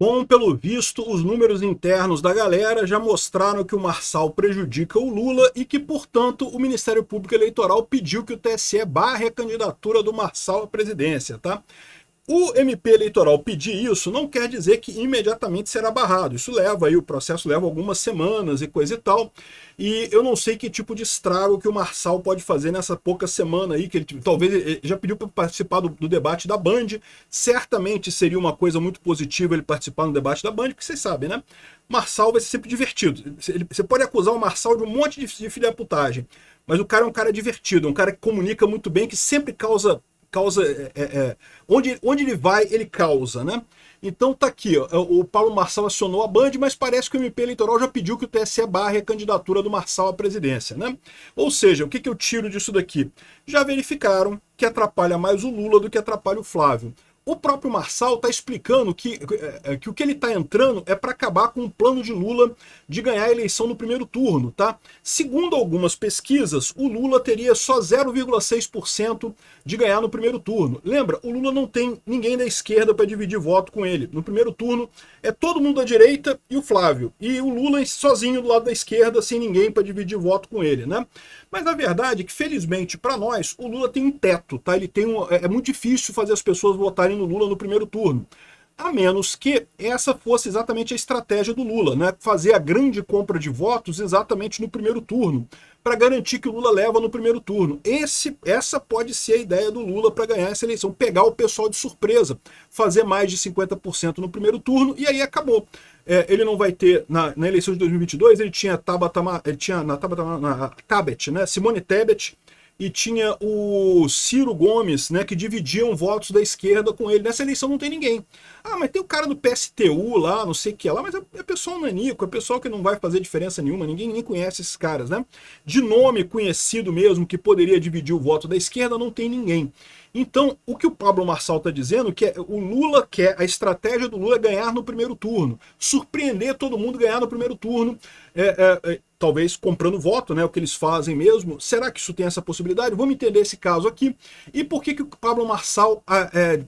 Bom, pelo visto, os números internos da galera já mostraram que o Marçal prejudica o Lula e que, portanto, o Ministério Público Eleitoral pediu que o TSE barre a candidatura do Marçal à presidência, tá? O MP eleitoral pedir isso não quer dizer que imediatamente será barrado. Isso leva aí, o processo leva algumas semanas e coisa e tal. E eu não sei que tipo de estrago que o Marçal pode fazer nessa pouca semana aí, que ele talvez ele já pediu para participar do debate da Band. Certamente seria uma coisa muito positiva ele participar no debate da Band, porque vocês sabem, né? Marçal vai ser sempre divertido. Você pode acusar o Marçal de um monte de filha-putagem, mas o cara é um cara divertido, um cara que comunica muito bem, que sempre causa onde ele vai, ele causa, né? Então tá aqui, ó, o Paulo Marçal acionou a Band, mas parece que o MP eleitoral já pediu que o TSE barre a candidatura do Marçal à presidência, né? Ou seja, o que eu tiro disso daqui? Já verificaram que atrapalha mais o Lula do que atrapalha o Flávio. O próprio Marçal está explicando que o que ele está entrando é para acabar com o plano de Lula de ganhar a eleição no primeiro turno, tá? Segundo algumas pesquisas, o Lula teria só 0,6% de ganhar no primeiro turno. Lembra, o Lula não tem ninguém da esquerda para dividir voto com ele. No primeiro turno é todo mundo da direita e o Flávio. E o Lula sozinho do lado da esquerda, sem ninguém para dividir voto com ele, né? Mas a verdade é que, felizmente, para nós, o Lula tem um teto, tá? Ele tem é muito difícil fazer as pessoas votarem no Lula no primeiro turno. A menos que essa fosse exatamente a estratégia do Lula, né? Fazer a grande compra de votos exatamente no primeiro turno, para garantir que o Lula leva no primeiro turno. Essa pode ser a ideia do Lula para ganhar essa eleição, pegar o pessoal de surpresa, fazer mais de 50% no primeiro turno e aí acabou. Ele não vai ter, na eleição de 2022, ele tinha na Tebet, né? Simone Tebet, e tinha o Ciro Gomes, né, que dividiam votos da esquerda com ele. Nessa eleição não tem ninguém. Ah, mas tem o cara do PSTU lá, não sei o que lá, mas é pessoal nanico, é pessoal que não vai fazer diferença nenhuma, ninguém nem conhece esses caras, né? De nome conhecido mesmo, que poderia dividir o voto da esquerda, não tem ninguém. Então, o que o Pablo Marçal está dizendo que o Lula quer, a estratégia do Lula é ganhar no primeiro turno, surpreender todo mundo, ganhar no primeiro turno, talvez comprando voto, né, o que eles fazem mesmo. Será que isso tem essa possibilidade? Vamos entender esse caso aqui. E por que o Pablo Marçal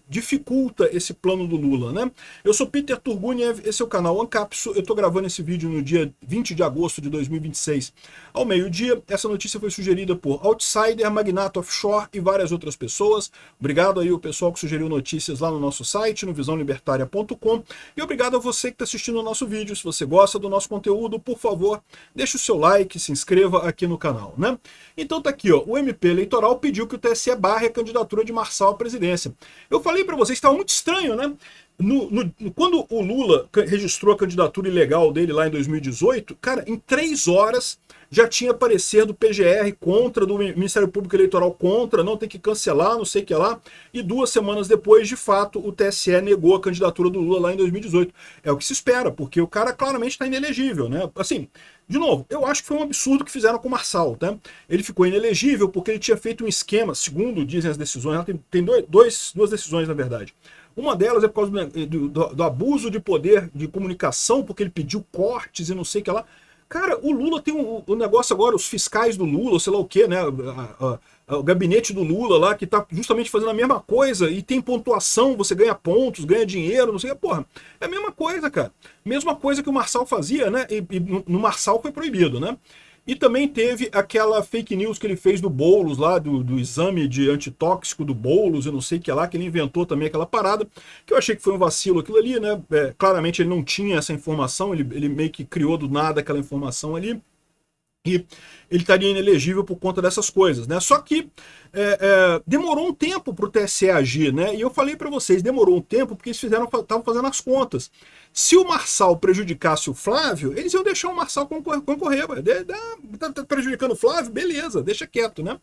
dificulta esse plano do Lula, né? Eu sou Peter Turguniev, esse é o canal Ancapso, eu estou gravando esse vídeo no dia 20 de agosto de 2026, ao meio-dia. Essa notícia foi sugerida por Outsider, Magnato Offshore e várias outras pessoas. Obrigado aí o pessoal que sugeriu notícias lá no nosso site, no visãolibertaria.com, e obrigado a você que está assistindo o nosso vídeo. Se você gosta do nosso conteúdo, por favor, deixe o seu like, se inscreva aqui no canal, né? Então tá aqui, ó, o MP eleitoral pediu que o TSE barre a candidatura de Marçal à presidência. Eu falei para vocês que estava muito estranho, né? Quando o Lula registrou a candidatura ilegal dele lá em 2018, cara, em 3 horas já tinha parecer do PGR contra, do Ministério Público Eleitoral contra, não tem que cancelar, não sei o que lá, e 2 semanas depois, de fato, o TSE negou a candidatura do Lula lá em 2018. É o que se espera, porque o cara claramente está inelegível, né? Assim, de novo, eu acho que foi um absurdo que fizeram com o Marçal, tá? Ele ficou inelegível porque ele tinha feito um esquema, segundo dizem as decisões, ela tem duas decisões, na verdade. Uma delas é por causa do abuso de poder de comunicação, porque ele pediu cortes e não sei o que lá. Cara, o Lula tem um negócio agora, os fiscais do Lula, sei lá o que, né? O gabinete do Lula lá, que tá justamente fazendo a mesma coisa e tem pontuação, você ganha pontos, ganha dinheiro, não sei o que. Porra, é a mesma coisa, cara. Mesma coisa que o Marçal fazia, né? E no Marçal foi proibido, né? E também teve aquela fake news que ele fez do Boulos lá, do exame de antitóxico do Boulos, eu não sei o que lá, que ele inventou também aquela parada, que eu achei que foi um vacilo aquilo ali, né? Claramente ele não tinha essa informação, ele meio que criou do nada aquela informação ali. E ele estaria inelegível por conta dessas coisas, né? Só que demorou um tempo para o TSE agir, né? E eu falei para vocês, demorou um tempo porque eles estavam fazendo as contas. Se o Marçal prejudicasse o Flávio, eles iam deixar o Marçal concorrer. Tá prejudicando o Flávio? Beleza, deixa quieto, né?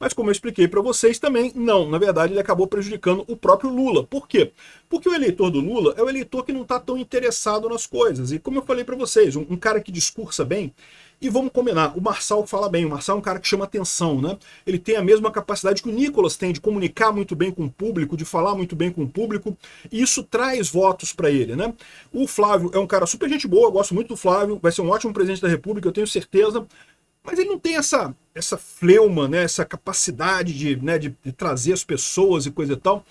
Mas como eu expliquei para vocês também, não, na verdade ele acabou prejudicando o próprio Lula. Por quê? Porque o eleitor do Lula é o eleitor que não está tão interessado nas coisas. E como eu falei para vocês, um cara que discursa bem, e vamos combinar, o Marçal fala bem, o Marçal é um cara que chama atenção, né? Ele tem a mesma capacidade que o Nicolas tem de comunicar muito bem com o público, de falar muito bem com o público, e isso traz votos para ele, né? O Flávio é um cara super gente boa, eu gosto muito do Flávio, vai ser um ótimo presidente da República, eu tenho certeza. Mas ele não tem essa fleuma, né, essa capacidade de trazer as pessoas e coisa e tal.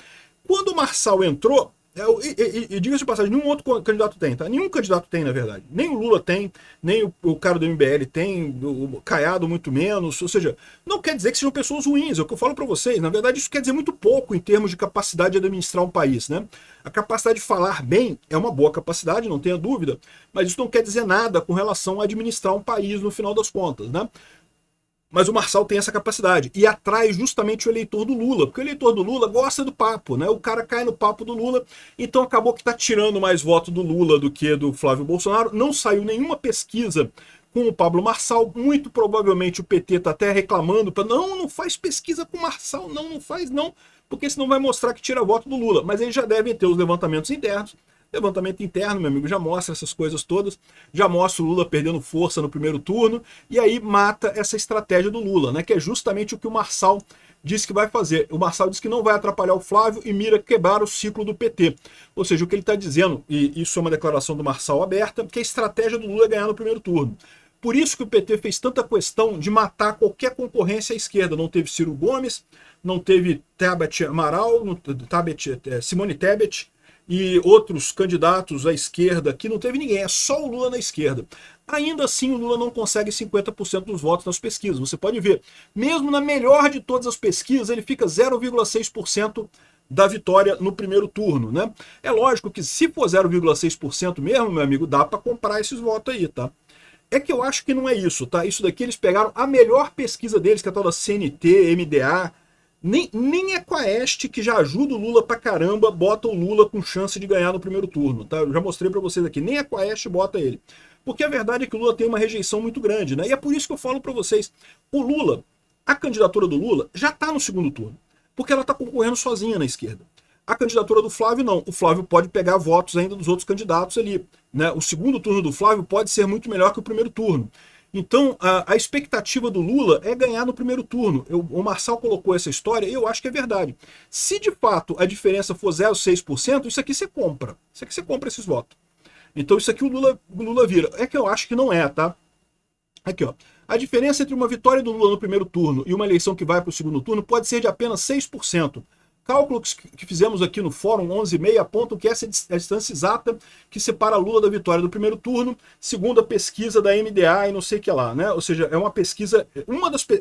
Quando o Marçal entrou, E diga-se de passagem, nenhum outro candidato tem, tá? Nenhum candidato tem, na verdade. Nem o Lula tem, nem o cara do MBL tem, o Caiado muito menos. Ou seja, não quer dizer que sejam pessoas ruins, é o que eu falo para vocês. Na verdade, isso quer dizer muito pouco em termos de capacidade de administrar um país, né? A capacidade de falar bem é uma boa capacidade, não tenha dúvida, mas isso não quer dizer nada com relação a administrar um país no final das contas, né? Mas o Marçal tem essa capacidade e atrai justamente o eleitor do Lula, porque o eleitor do Lula gosta do papo, né? O cara cai no papo do Lula, então acabou que está tirando mais voto do Lula do que do Flávio Bolsonaro. Não saiu nenhuma pesquisa com o Pablo Marçal, muito provavelmente o PT está até reclamando, não faz pesquisa com o Marçal, não faz não, porque senão vai mostrar que tira voto do Lula. Mas eles já devem ter os levantamentos internos. Levantamento interno, meu amigo, já mostra essas coisas todas, já mostra o Lula perdendo força no primeiro turno, e aí mata essa estratégia do Lula, né? Que é justamente o que o Marçal disse que vai fazer. O Marçal disse que não vai atrapalhar o Flávio e mira quebrar o ciclo do PT. Ou seja, o que ele está dizendo, e isso é uma declaração do Marçal aberta, que a estratégia do Lula é ganhar no primeiro turno. Por isso que o PT fez tanta questão de matar qualquer concorrência à esquerda. Não teve Ciro Gomes, não teve Tebet Amaral, Simone Tebet, e outros candidatos à esquerda, que não teve ninguém, é só o Lula na esquerda. Ainda assim, o Lula não consegue 50% dos votos nas pesquisas. Você pode ver, mesmo na melhor de todas as pesquisas, ele fica 0,6% da vitória no primeiro turno, né? É lógico que se for 0,6% mesmo, meu amigo, dá para comprar esses votos aí, tá? É que eu acho que não é isso, tá? Isso daqui eles pegaram a melhor pesquisa deles, que é a tal da CNT, MDA. Nem a Quaest, que já ajuda o Lula pra caramba, bota o Lula com chance de ganhar no primeiro turno, tá? Eu já mostrei pra vocês aqui, nem a Quaest bota ele. Porque a verdade é que o Lula tem uma rejeição muito grande, né? E é por isso que eu falo pra vocês, o Lula, a candidatura do Lula já tá no segundo turno, porque ela tá concorrendo sozinha na esquerda. A candidatura do Flávio não. O Flávio pode pegar votos ainda dos outros candidatos ali, né? O segundo turno do Flávio pode ser muito melhor que o primeiro turno. Então, a expectativa do Lula é ganhar no primeiro turno. O Marçal colocou essa história e eu acho que é verdade. Se de fato a diferença for 0,6%, isso aqui você compra. Isso aqui você compra esses votos. Então isso aqui o Lula vira. É que eu acho que não é, tá? Aqui, ó. A diferença entre uma vitória do Lula no primeiro turno e uma eleição que vai para o segundo turno pode ser de apenas 6%. Cálculos que fizemos aqui no Fórum 11,6 apontam que essa é a distância exata que separa Lula da vitória do primeiro turno, segundo a pesquisa da MDA e não sei o que lá, né? Ou seja, é uma pesquisa,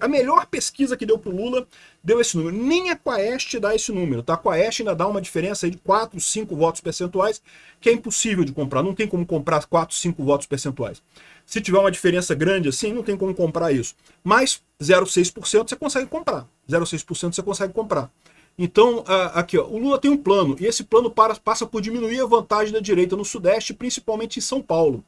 a melhor pesquisa que deu para o Lula deu esse número. Nem a Quaest dá esse número, tá? A Quaest ainda dá uma diferença aí de 4, 5 votos percentuais, que é impossível de comprar, não tem como comprar 4, 5 votos percentuais. Se tiver uma diferença grande assim, não tem como comprar isso. Mas 0,6% você consegue comprar. 0,6% você consegue comprar. Então, aqui, ó, o Lula tem um plano, e esse plano passa por diminuir a vantagem da direita no Sudeste, principalmente em São Paulo.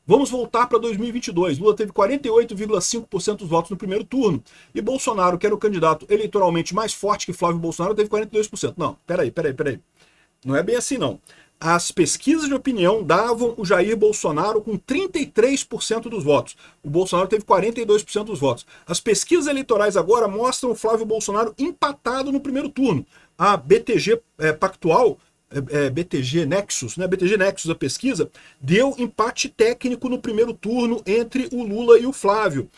Vamos voltar para 2022. Lula teve 48,5% dos votos no primeiro turno, e Bolsonaro, que era o candidato eleitoralmente mais forte que Flávio Bolsonaro, teve 42%. Não, peraí. Não é bem assim, não. As pesquisas de opinião davam o Jair Bolsonaro com 33% dos votos. O Bolsonaro teve 42% dos votos. As pesquisas eleitorais agora mostram o Flávio Bolsonaro empatado no primeiro turno. A BTG Pactual, BTG Nexus, né? BTG Nexus, a pesquisa, deu empate técnico no primeiro turno entre o Lula e o Flávio.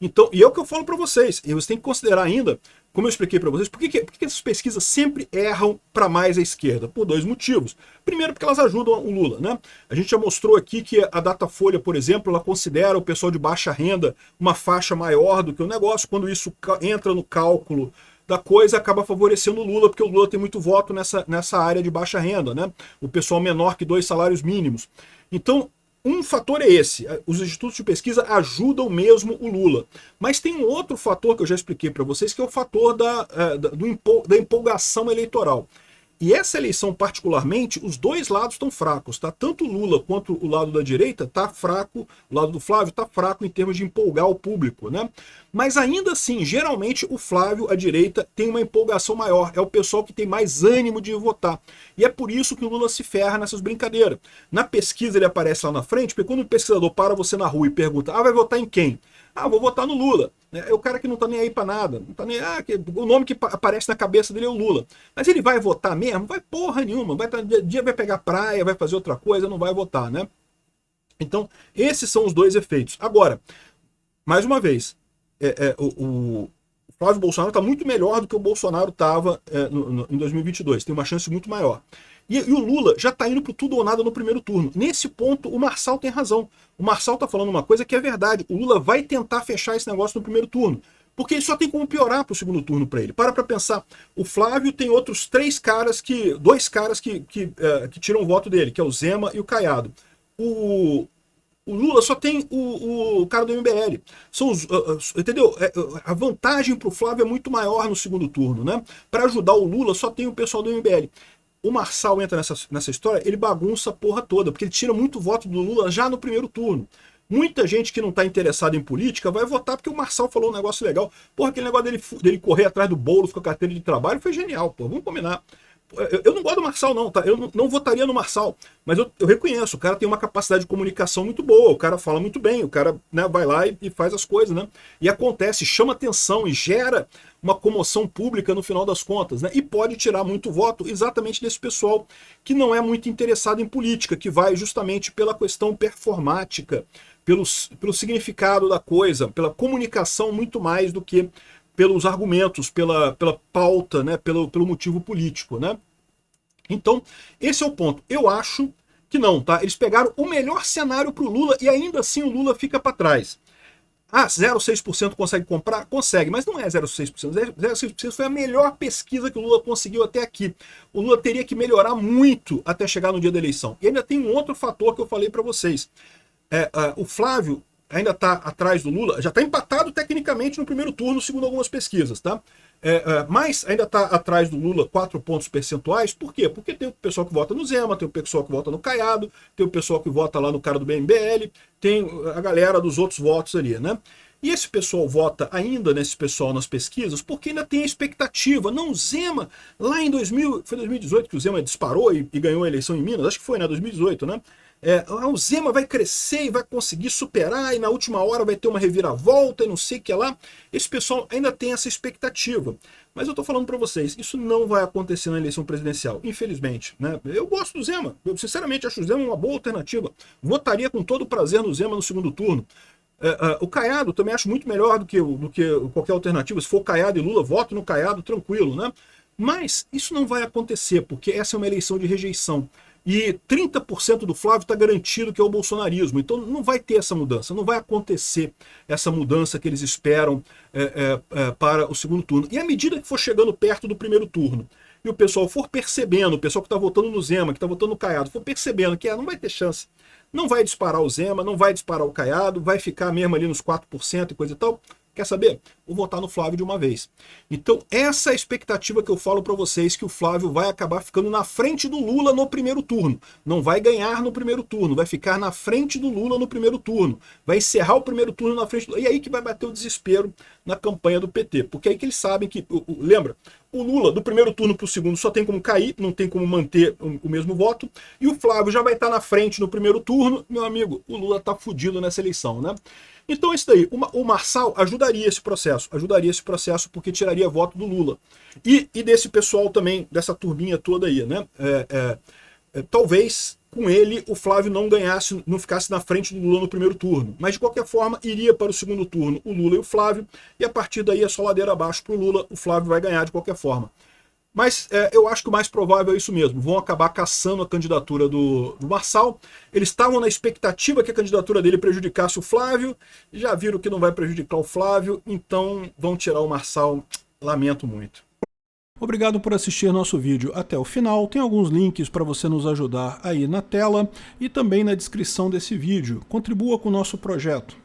Então, e é o que eu falo para vocês, e você tem que considerar ainda, como eu expliquei para vocês, por que essas pesquisas sempre erram para mais à esquerda? Por dois motivos. Primeiro, porque elas ajudam o Lula, né? A gente já mostrou aqui que a Datafolha, por exemplo, ela considera o pessoal de baixa renda uma faixa maior do que o negócio. Quando isso entra no cálculo da coisa, acaba favorecendo o Lula, porque o Lula tem muito voto nessa área de baixa renda, né? O pessoal menor que 2 salários mínimos. Então, um fator é esse, os institutos de pesquisa ajudam mesmo o Lula. Mas tem um outro fator que eu já expliquei para vocês, que é o fator da empolgação eleitoral. E essa eleição particularmente, os dois lados estão fracos, tá? Tanto o Lula quanto o lado da direita está fraco, o lado do Flávio está fraco em termos de empolgar o público, né? Mas ainda assim, geralmente o Flávio, a direita, tem uma empolgação maior, é o pessoal que tem mais ânimo de votar. E é por isso que o Lula se ferra nessas brincadeiras. Na pesquisa ele aparece lá na frente, porque quando o pesquisador para você na rua e pergunta, vai votar em quem? Vou votar no Lula. É o cara que não tá nem aí pra nada. Não tá nem, o nome que aparece na cabeça dele é o Lula. Mas ele vai votar mesmo? Vai porra nenhuma. Dia vai pegar praia, vai fazer outra coisa, não vai votar, né? Então, esses são os dois efeitos. Agora, mais uma vez, o Flávio Bolsonaro está muito melhor do que o Bolsonaro estava em 2022, tem uma chance muito maior. E o Lula já está indo para tudo ou nada no primeiro turno. Nesse ponto, o Marçal tem razão. O Marçal está falando uma coisa que é verdade. O Lula vai tentar fechar esse negócio no primeiro turno. Porque ele só tem como piorar para o segundo turno para ele. Para pensar. O Flávio tem outros dois caras que tiram o voto dele, que é o Zema e o Caiado. O Lula só tem o cara do MBL. Entendeu? A vantagem para o Flávio é muito maior no segundo turno, né? Para ajudar o Lula só tem o pessoal do MBL. O Marçal entra nessa história, ele bagunça a porra toda, porque ele tira muito voto do Lula já no primeiro turno. Muita gente que não está interessada em política vai votar porque o Marçal falou um negócio legal. Porra, aquele negócio dele correr atrás do Boulos com a carteira de trabalho foi genial, pô. Vamos combinar. Eu não gosto do Marçal, não, tá? Eu não votaria no Marçal, mas eu reconheço, o cara tem uma capacidade de comunicação muito boa, o cara fala muito bem, o cara, né, vai lá e faz as coisas, né? E acontece, chama atenção e gera uma comoção pública no final das contas, né? E pode tirar muito voto exatamente desse pessoal que não é muito interessado em política, que vai justamente pela questão performática, pelo significado da coisa, pela comunicação muito mais do que pelos argumentos, pela pauta, né, pelo motivo político, né? Então, esse é o ponto. Eu acho que não, tá? Eles pegaram o melhor cenário para o Lula e ainda assim o Lula fica para trás. Ah, 0,6% consegue comprar? Consegue, mas não é 0,6%. 0,6% foi a melhor pesquisa que o Lula conseguiu até aqui. O Lula teria que melhorar muito até chegar no dia da eleição. E ainda tem um outro fator que eu falei para vocês. O Flávio ainda está atrás do Lula, já está empatado tecnicamente no primeiro turno, segundo algumas pesquisas, tá? Mas ainda está atrás do Lula 4 pontos percentuais. Por quê? Porque tem o pessoal que vota no Zema, tem o pessoal que vota no Caiado, tem o pessoal que vota lá no cara do MBL, tem a galera dos outros votos ali, né? E esse pessoal vota ainda nesse pessoal nas pesquisas porque ainda tem a expectativa. Não, o Zema, lá em 2018 que o Zema disparou e ganhou a eleição em Minas, acho que foi, né? 2018, né? O Zema vai crescer e vai conseguir superar e na última hora vai ter uma reviravolta e não sei o que lá. Esse pessoal ainda tem essa expectativa. Mas eu tô falando para vocês, isso não vai acontecer na eleição presidencial, infelizmente, né? Eu gosto do Zema, eu sinceramente acho o Zema uma boa alternativa. Votaria com todo prazer no Zema no segundo turno. O Caiado também acho muito melhor do que qualquer alternativa. Se for Caiado e Lula, voto no Caiado tranquilo, né? Mas isso não vai acontecer, porque essa é uma eleição de rejeição. E 30% do Flávio está garantido que é o bolsonarismo. Então não vai ter essa mudança, não vai acontecer essa mudança que eles esperam para o segundo turno. E à medida que for chegando perto do primeiro turno, e o pessoal for percebendo, o pessoal que está votando no Zema, que está votando no Caiado, for percebendo que não vai ter chance, não vai disparar o Zema, não vai disparar o Caiado, vai ficar mesmo ali nos 4% e coisa e tal. Quer saber? Vou votar no Flávio de uma vez. Então essa é a expectativa que eu falo para vocês, que o Flávio vai acabar ficando na frente do Lula no primeiro turno. Não vai ganhar no primeiro turno, vai ficar na frente do Lula no primeiro turno. Vai encerrar o primeiro turno na frente do Lula. E aí que vai bater o desespero na campanha do PT. Porque aí que eles sabem que... Lembra? O Lula, do primeiro turno para o segundo, só tem como cair, não tem como manter o mesmo voto. E o Flávio já vai estar na frente no primeiro turno. Meu amigo, o Lula tá fudido nessa eleição, né? Então isso daí, o Marçal ajudaria esse processo porque tiraria voto do Lula. E desse pessoal também, dessa turminha toda aí, né? Talvez com ele o Flávio não ganhasse, não ficasse na frente do Lula no primeiro turno. Mas de qualquer forma, iria para o segundo turno o Lula e o Flávio, e a partir daí é só ladeira abaixo para o Lula, o Flávio vai ganhar de qualquer forma. Mas eu acho que o mais provável é isso mesmo. Vão acabar caçando a candidatura do Marçal. Eles estavam na expectativa que a candidatura dele prejudicasse o Flávio. Já viram que não vai prejudicar o Flávio. Então vão tirar o Marçal. Lamento muito. Obrigado por assistir nosso vídeo até o final. Tem alguns links para você nos ajudar aí na tela e também na descrição desse vídeo. Contribua com o nosso projeto.